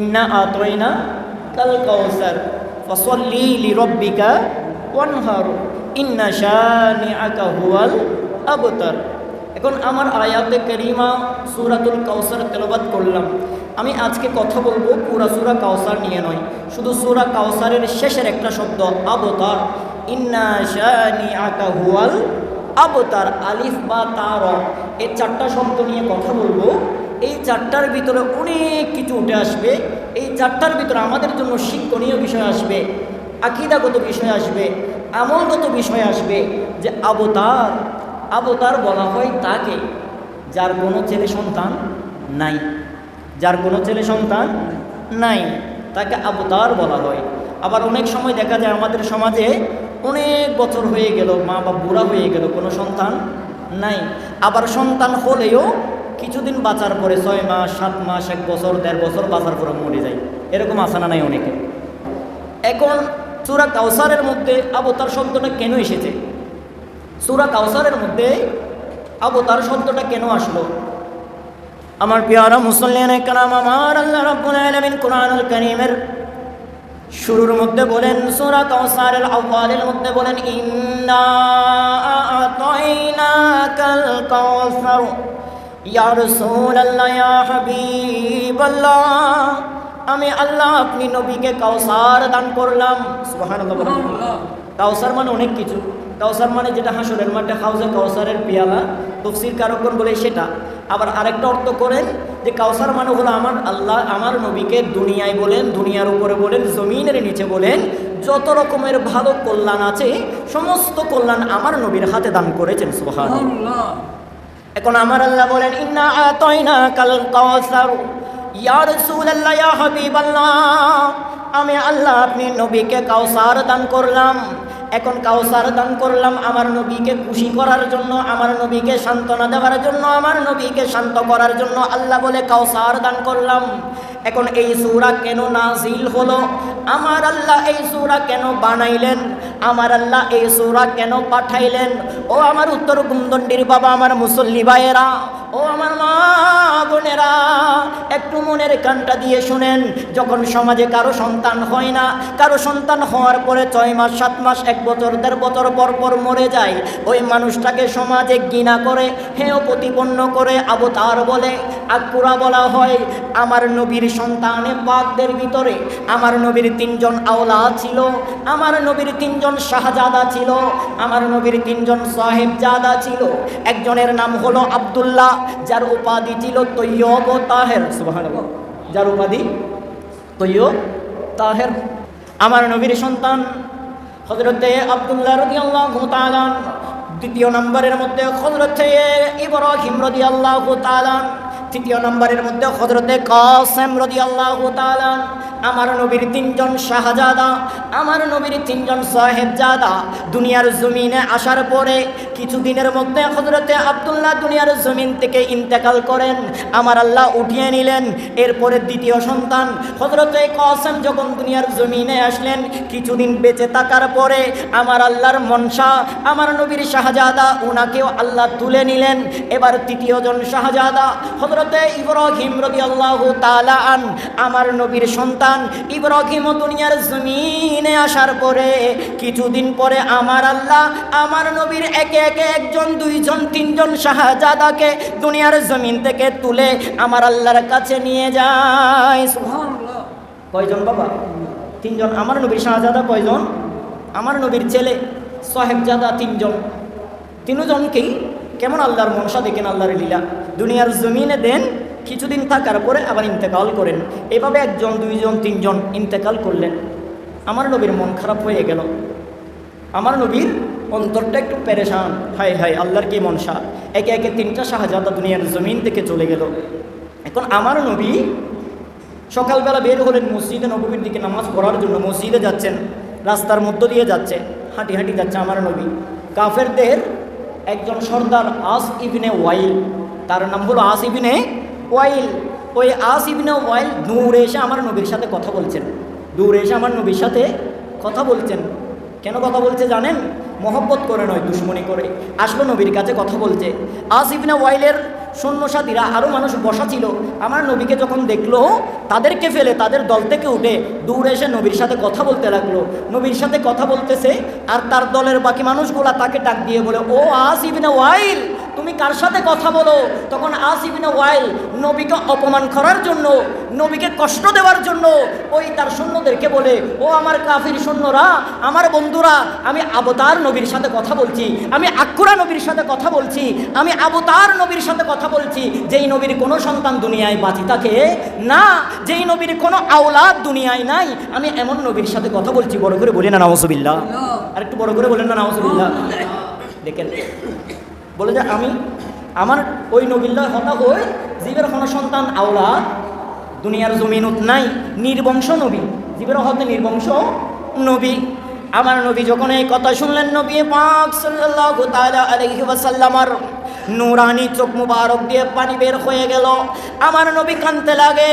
ইন্না আতয়না কাল কাউসার ফসল্লি লিরব্বিকা ওয়ানহার ইন্না শানিআকা হুয়াল আবতার। এখন আমার আয়াতে কারিমা সূরাতুল কাউসার তেলাওয়াত করলাম। আমি আজকে কথা বলবো পুরা সূরা কাউসার নিয়ে নয়, শুধু সূরা কাউসারের শেষের একটা শব্দ আবতার। ইন্না শানিআকা হুয়াল আবতার, আলিফ বা তা র, এই চারটা শব্দ নিয়ে কথা বলবো। এই চারটার ভিতরে অনেক কিছু উঠে আসবে। এই চারটার ভিতরে আমাদের জন্য শিক্ষণীয় বিষয় আসবে, আকীদাগত বিষয় আসবে, আমলগত বিষয় আসবে। যে আবতার, আবতার বলা হয় তাকে যার কোনো ছেলে সন্তান নাই, যার কোনো ছেলে সন্তান নাই তাকে আবতার বলা হয়। আবার অনেক সময় দেখা যায় আমাদের সমাজে অনেক বছর হয়ে গেল, মা বাবা বুড়া হয়ে গেল, কোনো সন্তান নাই। আবার সন্তান হলেও কিছুদিন বাঁচার পরে 6 মাস 7 মাস 1 বছর 1.5 বছর বাঁচার পরে মরে যায়, এরকম আসানা নাই অনেকে। এখন সূরা কাউসারের মধ্যে আবতার শব্দটা কেন এসেছে? সূরা কাউসারের মধ্যে আবতার শব্দটা কেন আসলো? আমার প্রিয়রা মুসল্লিয়ানে কেরাম, আমার আল্লাহ রাব্বুল আলামিন কুরআনুল কারীমের শুরুর মধ্যে বলেন, সূরা কাউসারের আউয়ালের মধ্যে বলেন, ইন্না আ'তাইনাকাল কাউসার ইয়া রাসূলুল্লাহ ইয়া হাবিবাল্লাহ, আমি আল্লাহ আপনি নবীকে কাউসার দান করলাম। সুবহানাল্লাহ। কাউসার মানে অনেক কিছু। কাউসার মানে যেটা হাসরের মাঠে হাউজে কাউসারের পেয়ালা, তাফসীর কারকগণ বলে সেটা। আবার আরেকটা অর্থ করেন যে কাউসার মানে হলো আমার আল্লাহ আমার নবীকে দুনিয়ায় বলেন, দুনিয়ার উপরে বলেন, জমিনের নিচে বলেন, যত রকমের ভালো কল্যাণ আছে সমস্ত কল্যাণ আমার নবীর হাতে দান করেছেন। সুবহানাল্লাহ। এখন আমার আল্লাহ বলেন, ইন্না আ'তাইনাকাল কাউসার ইয়া রাসূলুল্লাহ ইয়া হাবিবাল্লাহ, আমি আল্লাহ আপনি নবীকে কাউসার দান করলাম। এখন কাউসার দান করলাম আমার নবীকে খুশি করার জন্য, আমার নবীকে সান্ত্বনা দেওয়ার জন্য, আমার নবীকে শান্ত করার জন্য আল্লাহ বলে কাউসার দান করলাম। এখন এই সূরা কেন নাজিল হলো? আমার আল্লাহ এই সূরা কেন বানাইলেন? আমার আল্লাহ এই সূরা কেন পাঠাইলেন? ও আমার উত্তর গুমদন্ডির বাবা, আমার মুসল্লি ভাইয়েরা, ও আমার মা বোনেরা, একটু মনের কানটা দিয়ে শুনেন। যখন সমাজে কারো সন্তান হয় না, কারো সন্তান হওয়ার পরে 6 মাস 7 মাস 1 বছর 1.5 বছর পর পর মরে যায়, ওই মানুষটাকে সমাজে ঘৃণা করে, হেয় প্রতিপন্ন করে, আবতার বলে, আকুরা বলা হয়। আমার নবীর সন্তানে পাকদের ভিতরে আমার নবীর 3 জন আওলাদ ছিল, আমার নবীর 3 জন শাহজাদা ছিল, আমার নবীর 3 জন সাহেবজাদা ছিল। একজনের নাম হলো আব্দুল্লাহ, যার উপাধি ছিল তৈয়ব তাহের। সুবহানাল্লাহ। যার উপাধি তৈয়ব তাহের। আমার নবীর সন্তান হযরতে আব্দুল্লাহ রাদিয়াল্লাহু তাআলা। দ্বিতীয় নম্বরের মধ্যে হযরতে ইব্রাহিম রাদিয়াল্লাহু তাআলা। তৃতীয় নম্বরের মধ্যে হযরতে কাসেম রাদিয়াল্লাহু তাআলা। আমার নবীর 3 জন শাহজাদা, আমার নবীর 3 জন সাহেবজাদা দুনিয়ার জমিনে আসার পরে কিছুদিনের মধ্যে হযরতে আব্দুল্লাহ দুনিয়ার জমিন থেকে ইন্তেকাল করেন, আমার আল্লাহ উঠিয়ে নিলেন। এরপরে দ্বিতীয় সন্তান হযরতে কাসেম যখন দুনিয়ার জমিনে আসলেন, কিছুদিন বেঁচে থাকার পরে আমার আল্লাহর মনসা, আমার নবীর শাহজাদা, উনাকেও আল্লাহ তুলে নিলেন। এবার তৃতীয় জন শাহজাদা হযরতে ইব্রাহিম রাদিয়াল্লাহু তাআলা আন, আমার নবীর সন্তান ইব্রাহিম দুনিয়ার জমিনে আসার পরে কিছুদিন পরে আমার আল্লাহ আমার নবীর একে একে 1 জন 2 জন 3 জন শাহজাদাকে দুনিয়ার জমিন থেকে তুলে আমার আল্লাহর কাছে নিয়ে যায়। সুবহানাল্লাহ। কয়জন বাবা? 3 জন। আমার নবীর শাহজাদা কয়জন? আমার নবীর ছেলে সাহেবজাদা 3 জন। 3 জনকেই কেমন আল্লাহর মনসা দেখেন, আল্লাহর লীলা। দুনিয়ার জমিনে দেন, কিছুদিন থাকার পরে আবার ইন্তেকাল করেন। এভাবে 1 জন 2 জন 3 জন ইন্তেকাল করলেন। আমার নবীর মন খারাপ হয়ে গেল, আমার নবীর অন্তরটা একটু পেরেশান। হায় হায়, আল্লাহর কি মনসা, একে একে 3টা শাহজাদা দুনিয়ার জমিন থেকে চলে গেল। এখন আমার নবী সকালবেলা বের হলেন মসজিদে নববীর দিকে নামাজ পড়ার জন্য। মসজিদে যাচ্ছেন, রাস্তার মধ্য দিয়ে যাচ্ছে, হাঁটি হাঁটি যাচ্ছে আমার নবী। কাফেরদের একজন সর্দার আস ইবনে ওয়াইল, তার নাম হলো আস ইবনে ওয়াইল। ওই আস ইবনে ওয়াইল দূরে এসে আমার নবীর সাথে কথা বলছেন, দূরে এসে আমার নবীর সাথে কথা বলছেন। কেন কথা বলছে জানেন? মহব্বত করে নয়, দুশ্মনী করে আসলো নবীর কাছে কথা বলছে। আস ইবনে ওয়াইলের সৈন্যসাথীরা আরও মানুষ বসা ছিল। আমার নবীকে যখন দেখলো, তাদেরকে ফেলে তাদের দল থেকে উঠে দূরে এসে নবীর সাথে কথা বলতে লাগলো। নবীর সাথে কথা বলতেছে, আর তার দলের বাকি মানুষগুলা তাকে ডাক দিয়ে বলে, ও আস ইবনে ওয়াইল, তুমি কার সাথে কথা বলো? তখন আস ইবনে ওয়াইল নবীকে অপমান করার জন্য, নবীকে কষ্ট দেওয়ার জন্য ওই তার সৈন্যদেরকে বলে, ও আমার কাফির সৈন্যরা, আমার বন্ধুরা, আমি আবতার নবীর সাথে কথা বলছি, আমি আকুরা নবীর সাথে কথা বলছি, আমি আবতার নবীর সাথে কথা বলছি, যেই নবীর কোনো সন্তান দুনিয়ায় বাঁচি থাকে না, যেই নবীর কোনো আওলাদ দুনিয়ায় নাই, আমি এমন নবীর সাথে কথা বলছি। বড় করে বলি না নাউজুবিল্লাহ? আর একটু বড় করে বলেন না নাউজুবিল্লাহ? দেখেন, বলে যে আমি আমার ওই নবীল্লাহ হতা হই, জীবের কোনো সন্তান আওলাদ দুনিয়ার জমিনত নাই, নির্বংশ নবী, জীবের হতে নির্বংশ নবী। আমার নবী যখন এই কথা শুনলেন, নবী পাক সাল্লাল্লাহু তাআলা আলাইহি ওয়াসাল্লামার নূরানি চোখ মুবারক দিয়ে পানি বের হয়ে গেল। আমার নবী কাঁদতে লাগে।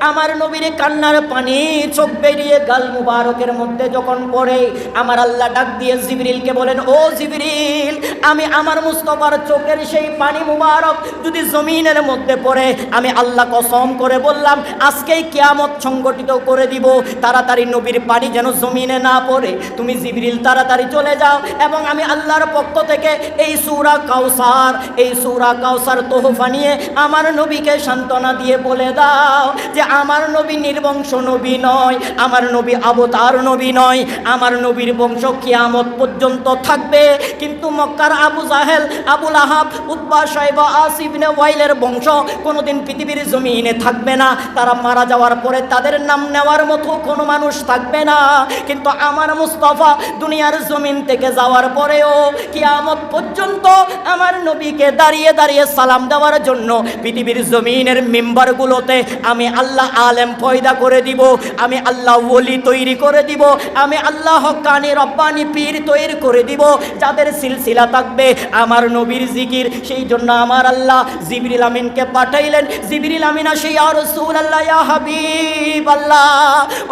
আমার নবীর কান্নার পানি চোখ বেরিয়ে গাল মুবারকের মধ্যে যখন পড়ে, আমার আল্লাহ ডাক দিয়ে জিবরিলকে বলেন, ও জিবরিল, আমি আমার মুস্তাফার চোখের সেই পানি মুবারক যদি জমিনের মধ্যে পড়ে, আমি আল্লাহ কসম করে বললাম আজকেই কিয়ামত সংগঠিত করে দিব। তাড়াতাড়ি নবীর পানি যেন জমিনে না পড়ে, তুমি জিবরিল তাড়াতাড়ি চলে যাও এবং আমি আল্লাহর পক্ষ থেকে এই সূরা কাউসার, এই সূরা কাউসার তোহফা নিয়ে আমার নবীকে সান্ত্বনা দিয়ে বলে দাও যে আমার নবী নির্বংশ নবী নয়, আমার নবী অবতার নবী নয়, আমার নবীর বংশ কিয়ামত পর্যন্ত থাকবে। কিন্তু মক্কার আবু জাহেল, আবু লাহাব, উতবা, শাইবা, আস ইবনে ওয়াইলের বংশ কোনোদিন পৃথিবীর জমিনে থাকবে না। তারা মারা যাওয়ার পরে তাদের নাম নেওয়ার মতো কোনো মানুষ থাকবে না। কিন্তু আমার মুস্তাফা দুনিয়ার জমিন থেকে যাওয়ার পরেও কিয়ামত পর্যন্ত আমার নবীকে দাঁড়িয়ে দাঁড়িয়ে সালাম দেওয়ার জন্য পৃথিবীর জমিনের মিম্বারগুলোতে আমি আল্লাহ আলেম পয়দা করে দিব, আমি আল্লাহ ওলি তৈরি করে দিব, আমি আল্লাহ হক্কানি রব্বানি পীর তৈরি করে দিব, যাদের সিলসিলা থাকবে আমার নবীর জিকির। সেই জন্য আমার আল্লাহ জিবরিল আমিনকে পাঠাইলেন। জিবরিল আমিন আসে, ইয়া রাসূলুল্লাহ, ইয়া হাবিবাল্লাহ,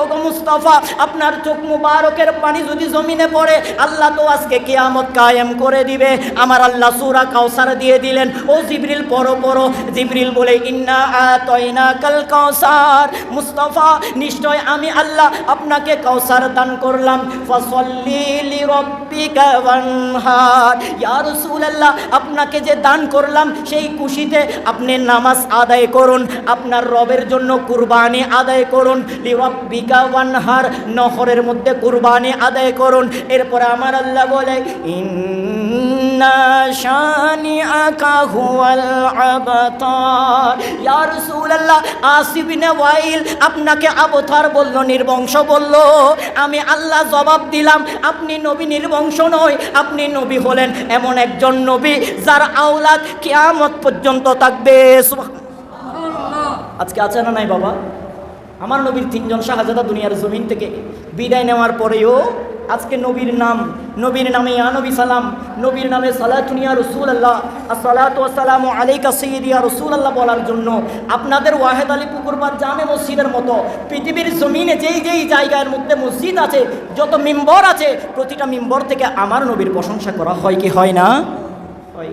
ওগো মুস্তাফা, আপনার চোখ মুবারকের পানি যদি জমিনে পড়ে, আল্লাহ তো আজকে কিয়ামত কায়েম করে দিবে। আমার আল্লাহ সূরা কাউসার দিয়ে দিলেন। ও জিবরিল পড়ো পড়ো। জিবরিল বলে, ইন্না আতাইনাকাল কাউসার, মুস্তাফা নিশ্চয় আমি আল্লাহ আপনাকে কাউসার দান করলাম। ফাসাল্লি লিরাব্বিকা ওয়ানহার, ইয়া রাসূলুল্লাহ, আপনাকে যে দান করলাম সেই খুশিতে আপনি নামাজ আদায় করুন, আপনার রবের জন্য কুরবানি আদায় করুন। লিরাব্বিকা ওয়ানহার, নহরের মধ্যে কুরবানি আদায় করুন। এরপরে আমার আল্লাহ বলে, ইন্না শানিআকা হুয়াল আবতার, ইয়া রাসূলুল্লাহ, আসিফ ইবনে ওয়াইল আপনাকে আবতার বলল, নির্বংশ বলল। আমি আল্লাহ জবাব দিলাম, আপনি নবী নির্বংশ নয়, আপনি নবী হলেন এমন একজন নবী যার আওলাদ কিয়ামত পর্যন্ত থাকবে। আজকে আছে না নাই বাবা? আমার নবীর তিনজন শাহজাদা দুনিয়ার জমিন থেকে বিদায় নেওয়ার পরেও আজকে নবীর নাম, নবীর নামে ইয়া নবী সালাম, নবীর নামে সালাতুন ইয়া রাসূলুল্লাহ, আসসালাতু ওয়াসসালামু আলাইকা সাইয়্যিদি ইয়া রাসূলুল্লাহ বলার জন্য আপনাদের ওয়াহেদ আলী পুকুরপাড় জামে মসজিদের মতো পৃথিবীর জমিনে যেই যেই জায়গার মধ্যে মসজিদ আছে, যত মিম্বর আছে, প্রতিটা মিম্বর থেকে আমার নবীর প্রশংসা করা হয় কি হয় না? হয়।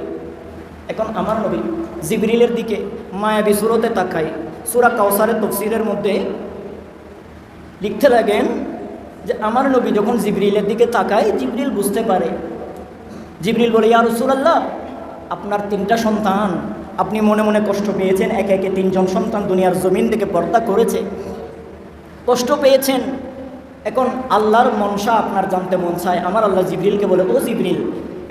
এখন আমার নবী জিবরিলের দিকে মায়াবী সুরতে তাকায়। সূরা কাউসারের তাফসীরের মধ্যে লিখতে লাগেন যে আমার নবী যখন জিবরিলের দিকে তাকায়, জিবরিল বুঝতে পারে। জিবরিল বলে, ইয়া রাসূলুল্লাহ, আপনার তিনটা সন্তান, আপনি মনে মনে কষ্ট পেয়েছেন, একে একে তিনজন সন্তান দুনিয়ার জমিন থেকে পর্দা করেছে, কষ্ট পেয়েছেন। এখন আল্লাহর মনসা আপনার জানতে মন চায়। আমার আল্লাহ জিবরিলকে বলে, ও জিবরিল,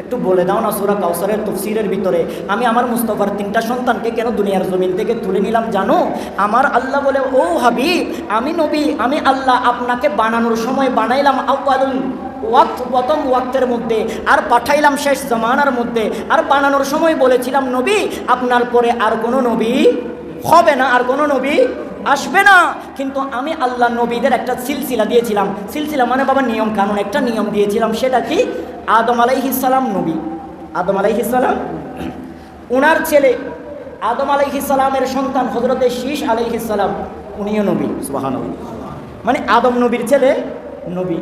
একটু বলে দাও না সূরা কাউসারের তাফসীরের ভিতরে আমি আমার মুস্তাফার তিনটা সন্তানকে কেন দুনিয়ার জমিন থেকে তুলে নিলাম জানো? আমার আল্লাহ বলে, ও হাবিব, আমি নবী, আমি আল্লাহ আপনাকে বানানোর সময় বানাইলাম আউয়ালুল ওয়াক্ত, প্রথম ওয়াক্তের মধ্যে, আর পাঠাইলাম শেষ জামানার মধ্যে, আর বানানোর সময় বলেছিলাম নবী আপনার পরে আর কোনো নবী হবে না, আর কোনো নবী আসবে না। কিন্তু আমি আল্লাহ নবীদের একটা সিলসিলা দিয়েছিলাম। সিলসিলা মানে বাবা নিয়ম কানুন, একটা নিয়ম দিয়েছিলাম। সেটা কি? আদম আলাইহিস সালাম নবী, আদম আলাইহিস সালাম, ওনার ছেলে আদম আলাইহিস সালামের সন্তান হযরতে শীশ আলাইহিস সালাম, উনিও নবী। সুবহানাল্লাহ। মানে আদম নবীর ছেলে নবী।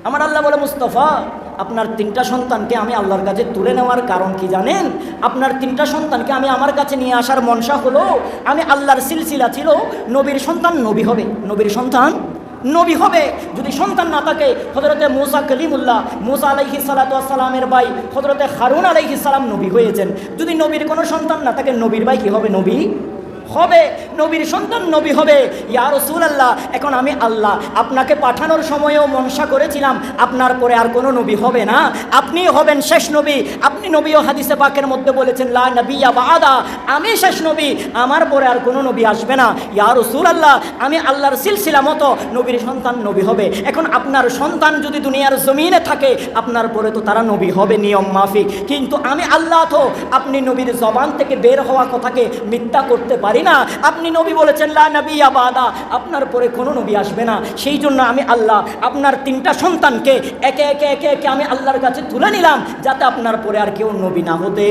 আমার আল্লাহ বলে, মুস্তাফা আপনার 3টা সন্তানকে আমি আল্লাহর কাছে তুলে নেওয়ার কারণ কি জানেন? আপনার 3টা সন্তানকে আমি আমার কাছে নিয়ে আসার মনসা হলো, আমি আল্লাহর সিলসিলা ছিল, নবীর সন্তান নবী হবে, নবীর সন্তান নবী হবে। যদি সন্তান না থাকে, হযরতে মুসা কলিমুল্লাহ, মুসা আলাইহিস সালাতু ওয়াস সালামের ভাই হযরতে হারুন আলাইহিস সালাম নবী হয়েছেন। যদি নবীর কোনো সন্তান না থাকে, নবীর ভাই কি হবে? নবী হবে, নবীর সন্তান নবী হবে। ইয়া রাসূলুল্লাহ, এখন আমি আল্লাহ আপনাকে পাঠানোর সময়ও মনসা করেছিলাম আপনার পরে আর কোনো নবী হবে না, আপনি হবেন শেষ নবী। আপনি নবীও হাদিসে পাকের মধ্যে বলেছেন, লা নবিয়্যা বা'দা, আমি শেষ নবী, আমার পরে আর কোনো নবী আসবে না। ইয়া রাসূলুল্লাহ, আমি আল্লাহর সিলসিলা মতো নবীর সন্তান নবী হবে। এখন আপনার সন্তান যদি দুনিয়ার জমিনে থাকে, আপনার পরে তো তারা নবী হবে নিয়ম মাফিক, কিন্তু আমি আল্লাহ তো আপনি নবীর জবান থেকে বের হওয়া কথাকে মিথ্যা করতে পারি না। আপনি নবী বলেছেন, লা নবিয়্যা বা'দা, আপনার পরে কোনো নবী আসবে না। সেই জন্য আমি আল্লাহ আপনার 3টা সন্তানকে একে একে একে একে আমি আল্লাহর কাছে তুলে নিলাম, যাতে আপনার পরে আর কেউ নবী না হতে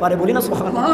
পারে। বলি না সুবহানাল্লাহ।